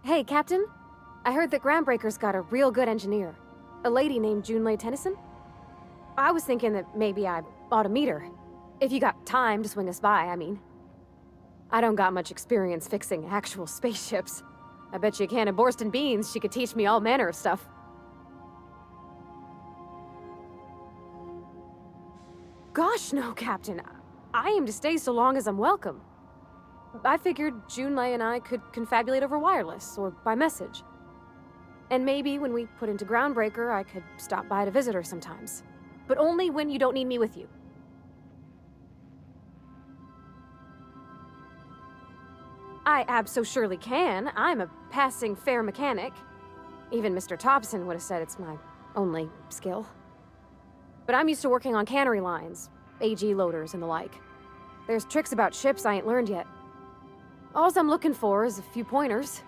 Hey, Captain. I heard that Groundbreaker's got a real good engineer. A lady named Junlei Tennyson. I was thinking that maybe I ought to meet her. If you got time to swing us by, I mean. I don't got much experience fixing actual spaceships. I bet you a can of Borston beans she could teach me all manner of stuff. Gosh, no, Captain. I aim to stay so long as I'm welcome. I figured Junlei and I could confabulate over wireless, or by message. And maybe when we put into Groundbreaker, I could stop by to visit her sometimes. But only when you don't need me with you. I abso-surely can. I'm a passing fair mechanic. Even Mr. Thompson would have said it's my only skill. But I'm used to working on cannery lines, AG loaders and the like. There's tricks about ships I ain't learned yet. All I'm looking for is a few pointers.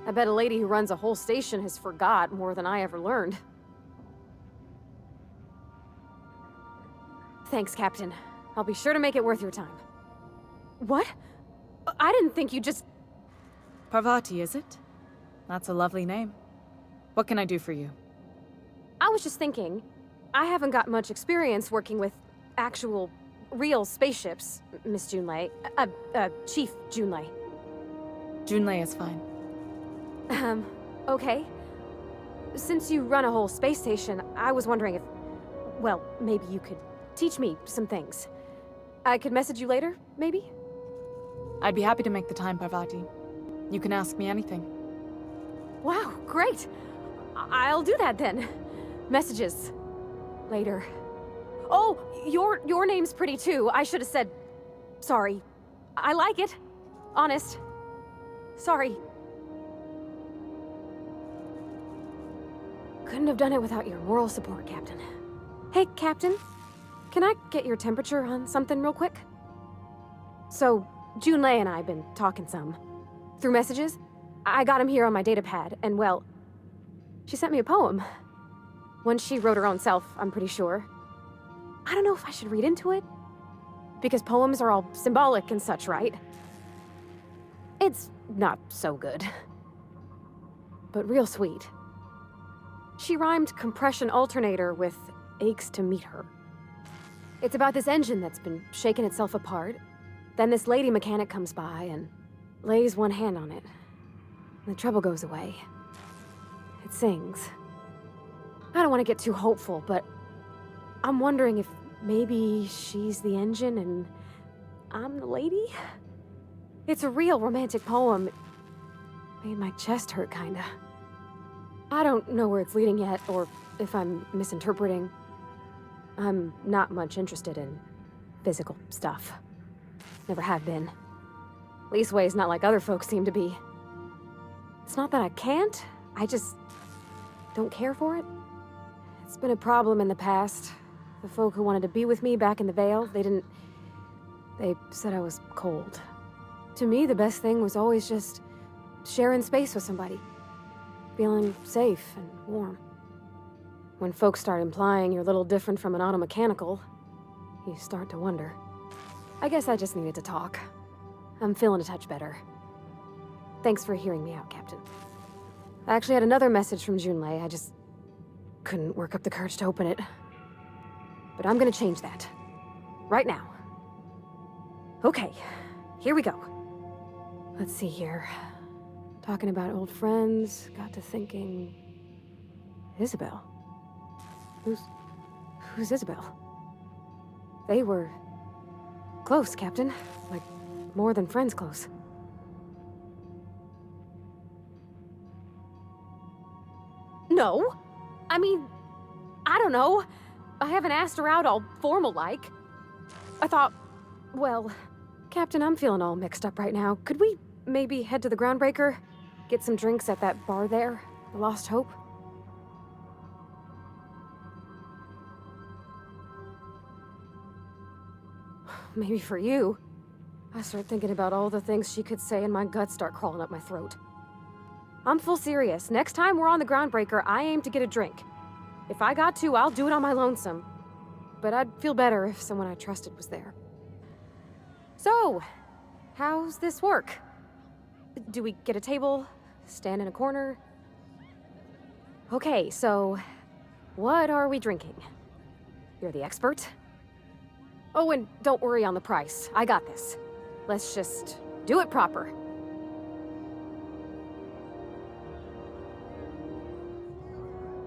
I bet a lady who runs a whole station has forgot more than I ever learned. Thanks, Captain. I'll be sure to make it worth your time. What? I didn't think you just... Parvati, is it? That's a lovely name. What can I do for you? I was just thinking, I haven't got much experience working with actual, real spaceships, Miss Junlei. Chief Junlei. Junlei is fine. Okay. Since you run a whole space station, I was wondering if... well, maybe you could teach me some things. I could message you later, maybe? I'd be happy to make the time, Parvati. You can ask me anything. Wow, great! I'll do that then. Messages. Later. Oh, your name's pretty too. I should have said... sorry. I like it. Honest. Sorry. Couldn't have done it without your moral support, Captain. Hey, Captain. Can I get your temperature on something real quick? So, Junlei and I have been talking some. Through messages. I got him here on my datapad, and well... she sent me a poem. One she wrote her own self, I'm pretty sure. I don't know if I should read into it. Because poems are all symbolic and such, right? It's not so good. But real sweet. She rhymed compression alternator with aches to meet her. It's about this engine that's been shaking itself apart. Then this lady mechanic comes by and lays one hand on it. The trouble goes away. It sings. I don't want to get too hopeful, but I'm wondering if maybe she's the engine and I'm the lady? It's a real romantic poem. It made my chest hurt, kinda. I don't know where it's leading yet, or if I'm misinterpreting. I'm not much interested in physical stuff. Never have been. Leastways, not like other folks seem to be. It's not that I can't, I just don't care for it. It's been a problem in the past. The folk who wanted to be with me back in the Vale, they said I was cold. To me, the best thing was always just sharing space with somebody. Feeling safe and warm. When folks start implying you're a little different from an automechanical, you start to wonder. I guess I just needed to talk. I'm feeling a touch better. Thanks for hearing me out, Captain. I actually had another message from Junlei. I just couldn't work up the courage to open it. But I'm gonna change that. Right now. Okay, here we go. Let's see here. Talking about old friends, got to thinking... Isabel? Who's Isabel? They were... close, Captain. Like, more than friends close. No! I mean, I don't know. I haven't asked her out all formal-like. I thought, well, Captain, I'm feeling all mixed up right now. Could we maybe head to the Groundbreaker? Get some drinks at that bar there? The Lost Hope? Maybe for you. I start thinking about all the things she could say and my guts start crawling up my throat. I'm full serious. Next time we're on the Groundbreaker, I aim to get a drink. If I got to, I'll do it on my lonesome. But I'd feel better if someone I trusted was there. So, how's this work? Do we get a table? stand in a corner. Okay, so what are we drinking? You're the expert. Oh, and don't worry on the price. I got this. Let's just do it proper.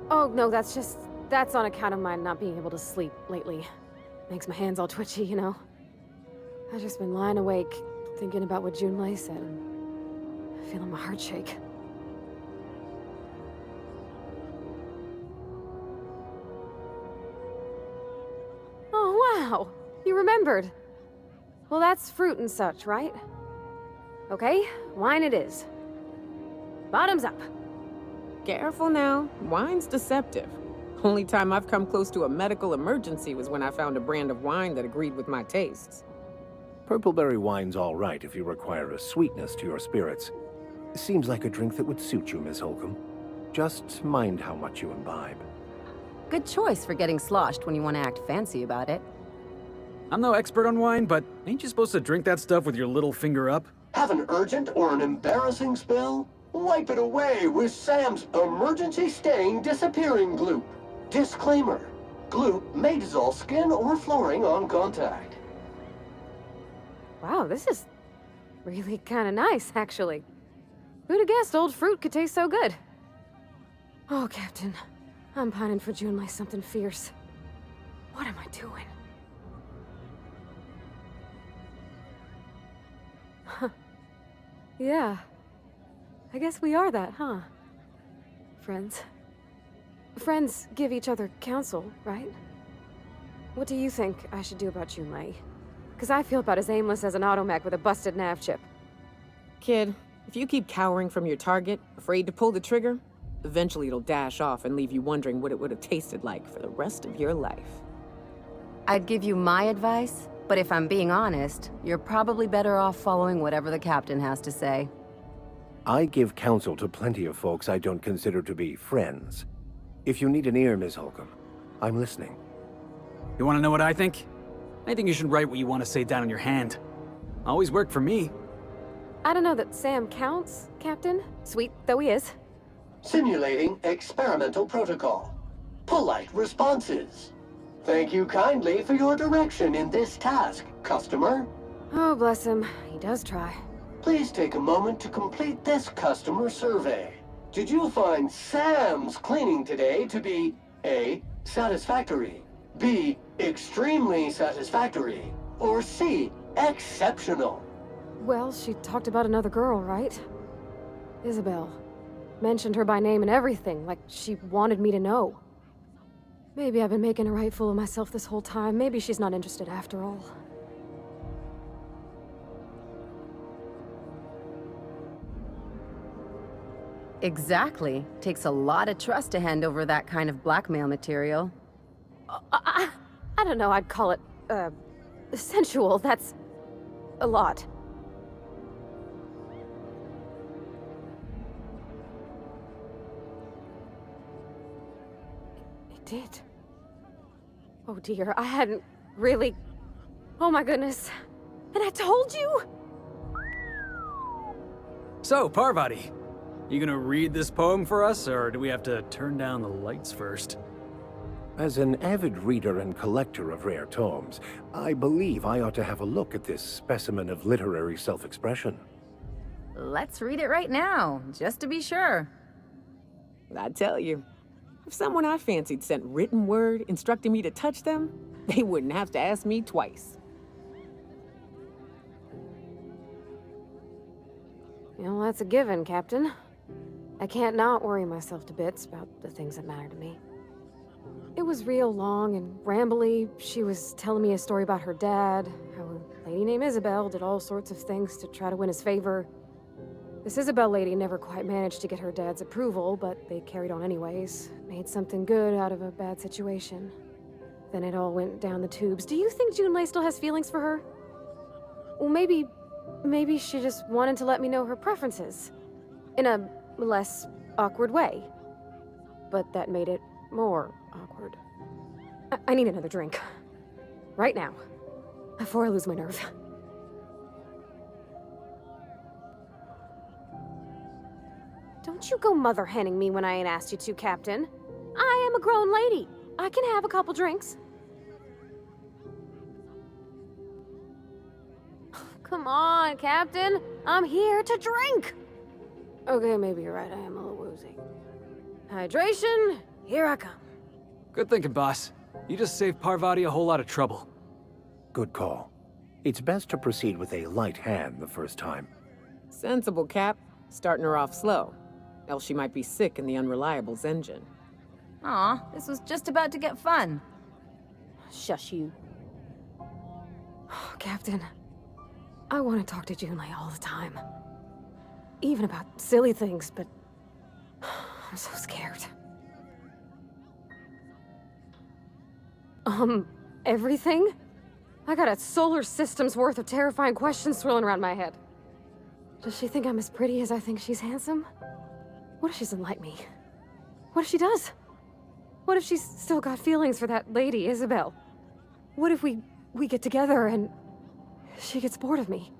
Oh, no, that's on account of my not being able to sleep lately. Makes my hands all twitchy, you know? I've just been lying awake, thinking about what Junlei said, and feeling my heart shake. Oh, wow! You remembered! Well, that's fruit and such, right? Okay, wine it is. Bottoms up. Careful now. Wine's deceptive. Only time I've come close to a medical emergency was when I found a brand of wine that agreed with my tastes. Purpleberry wine's all right if you require a sweetness to your spirits. Seems like a drink that would suit you, Miss Holcomb. Just mind how much you imbibe. Good choice for getting sloshed when you want to act fancy about it. I'm no expert on wine, but ain't you supposed to drink that stuff with your little finger up? Have an urgent or an embarrassing spill? Wipe it away with Sam's emergency stain disappearing gloop. Disclaimer: gloop may dissolve skin or flooring on contact. Wow, this is really kind of nice, actually. Who'd have guessed old fruit could taste so good? Oh, Captain, I'm pining for Junlei something fierce. What am I doing? Huh. Yeah. I guess we are that, huh? Friends. Friends give each other counsel, right? What do you think I should do about Junlei? Because I feel about as aimless as an automech with a busted nav chip. Kid, if you keep cowering from your target, afraid to pull the trigger, eventually it'll dash off and leave you wondering what it would have tasted like for the rest of your life. I'd give you my advice, but if I'm being honest, you're probably better off following whatever the captain has to say. I give counsel to plenty of folks I don't consider to be friends. If you need an ear, Miss Holcomb, I'm listening. You want to know what I think? I think you should write what you want to say down on your hand. Always worked for me. I don't know that Sam counts, Captain. Sweet though he is. Simulating experimental protocol. Polite responses. Thank you kindly for your direction in this task, customer. Oh, bless him. He does try. Please take a moment to complete this customer survey. Did you find Sam's cleaning today to be A, satisfactory, B, extremely satisfactory, or C, exceptional? Well, she talked about another girl, right? Isabel. Mentioned her by name and everything, like she wanted me to know. Maybe I've been making a right fool of myself this whole time. Maybe she's not interested after all. Exactly. Takes a lot of trust to hand over that kind of blackmail material. I don't know, I'd call it, sensual. That's a lot. It did. Oh dear, I hadn't really... Oh my goodness. And I told you? So, Parvati, you gonna read this poem for us, or do we have to turn down the lights first? As an avid reader and collector of rare tomes, I believe I ought to have a look at this specimen of literary self-expression. Let's read it right now, just to be sure. I tell you, if someone I fancied sent written word instructing me to touch them, they wouldn't have to ask me twice. Well, that's a given, Captain. I can't not worry myself to bits about the things that matter to me. It was real long and rambly. She was telling me a story about her dad, how a lady named Isabel did all sorts of things to try to win his favor. This Isabel lady never quite managed to get her dad's approval, but they carried on anyways. Made something good out of a bad situation. Then it all went down the tubes. Do you think Junlei still has feelings for her? Well, maybe she just wanted to let me know her preferences. In a less awkward way. But that made it more awkward. I need another drink. Right now. Before I lose my nerve. Don't you go mother henning me when I ain't asked you to, Captain. I am a grown lady. I can have a couple drinks. Come on, Captain. I'm here to drink. Okay, maybe you're right. I am a little woozy. Hydration, here I come. Good thinking, boss. You just saved Parvati a whole lot of trouble. Good call. It's best to proceed with a light hand the first time. Sensible, Cap. Starting her off slow. Else she might be sick in the Unreliable's engine. Aw, this was just about to get fun. Shush you. Captain, I want to talk to Junlei all the time. Even about silly things, but I'm so scared. Everything? I got a solar system's worth of terrifying questions swirling around my head. Does she think I'm as pretty as I think she's handsome? What if she doesn't like me? What if she does? What if she's still got feelings for that lady, Isabel? What if we get together and she gets bored of me?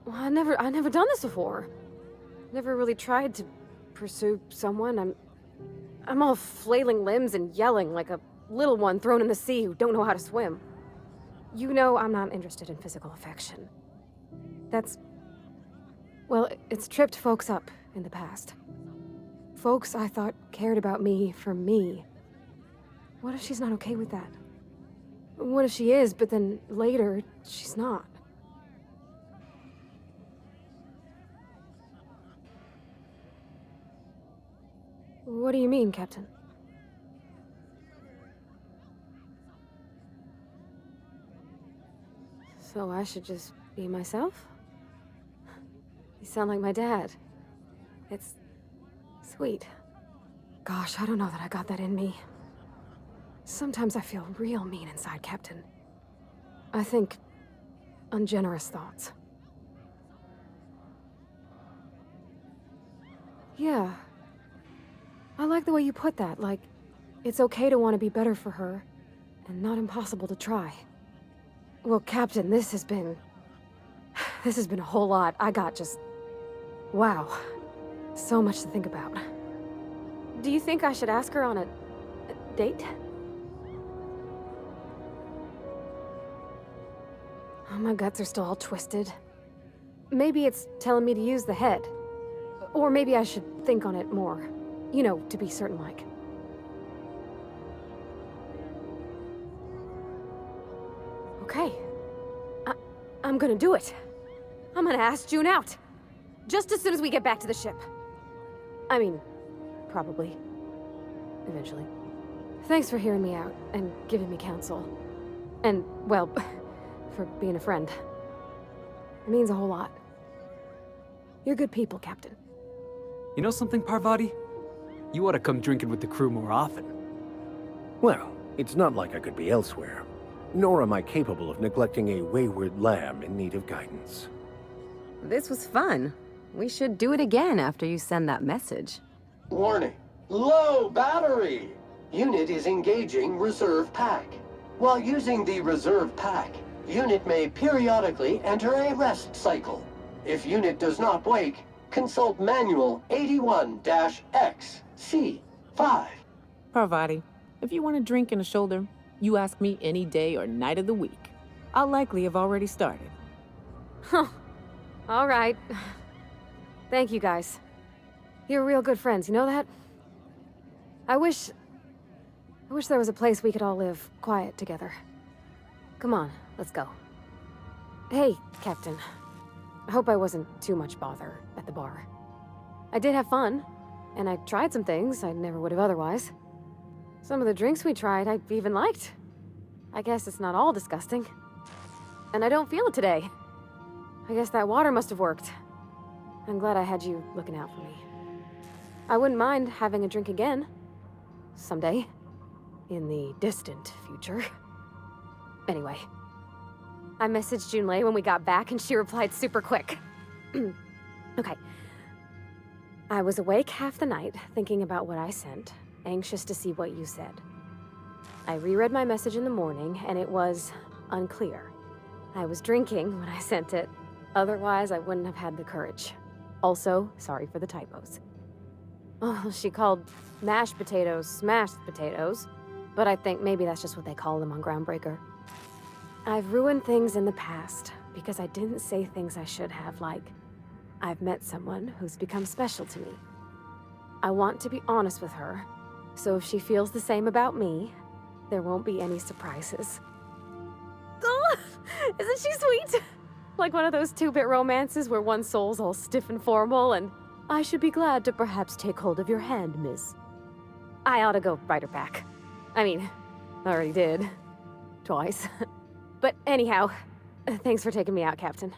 Well, I never done this before. Never really tried to pursue someone. I'm all flailing limbs and yelling like a little one thrown in the sea who don't know how to swim. You know I'm not interested in physical affection. Well, it's tripped folks up in the past. Folks I thought cared about me for me. What if she's not okay with that? What if she is, but then later, she's not? What do you mean, Captain? So I should just be myself? You sound like my dad. It's sweet. Gosh, I don't know that I got that in me. Sometimes I feel real mean inside, Captain. I think ungenerous thoughts. Yeah. I like the way you put that, like, it's okay to want to be better for her, and not impossible to try. Well, Captain, this has been a whole lot. I got just... wow. So much to think about. Do you think I should ask her on a date? Oh, my guts are still all twisted. Maybe it's telling me to use the head. Or maybe I should think on it more. You know, to be certain like. Okay. I'm gonna do it. I'm gonna ask June out. Just as soon as we get back to the ship. I mean, probably. Eventually. Thanks for hearing me out and giving me counsel. And, well, for being a friend. It means a whole lot. You're good people, Captain. You know something, Parvati? You ought to come drinking with the crew more often. Well, it's not like I could be elsewhere. Nor am I capable of neglecting a wayward lamb in need of guidance. This was fun. We should do it again after you send that message. Warning. Low battery! Unit is engaging reserve pack. While using the reserve pack, unit may periodically enter a rest cycle. If unit does not wake, consult Manual 81-X-C-5. Parvati, if you want a drink and a shoulder, you ask me any day or night of the week. I'll likely have already started. Huh. All right. Thank you, guys. You're real good friends, you know that? I wish there was a place we could all live quiet together. Come on, let's go. Hey, Captain. I hope I wasn't too much bother at the bar. I did have fun, and I tried some things I never would have otherwise. Some of the drinks we tried I even liked. I guess it's not all disgusting. And I don't feel it today. I guess that water must have worked. I'm glad I had you looking out for me. I wouldn't mind having a drink again. Someday. In the distant future. Anyway. I messaged Junlei when we got back and she replied super quick. Okay. I was awake half the night, thinking about what I sent, anxious to see what you said. I reread my message in the morning, and it was unclear. I was drinking when I sent it. Otherwise, I wouldn't have had the courage. Also, sorry for the typos. Oh, she called mashed potatoes smashed potatoes, but I think maybe that's just what they call them on Groundbreaker. I've ruined things in the past because I didn't say things I should have, like, I've met someone who's become special to me. I want to be honest with her, so if she feels the same about me, there won't be any surprises. Oh, isn't she sweet? Like one of those two-bit romances where one soul's all stiff and formal and, I should be glad to perhaps take hold of your hand, miss. I ought to go write her back. I mean, I already did. Twice. But anyhow, thanks for taking me out, Captain.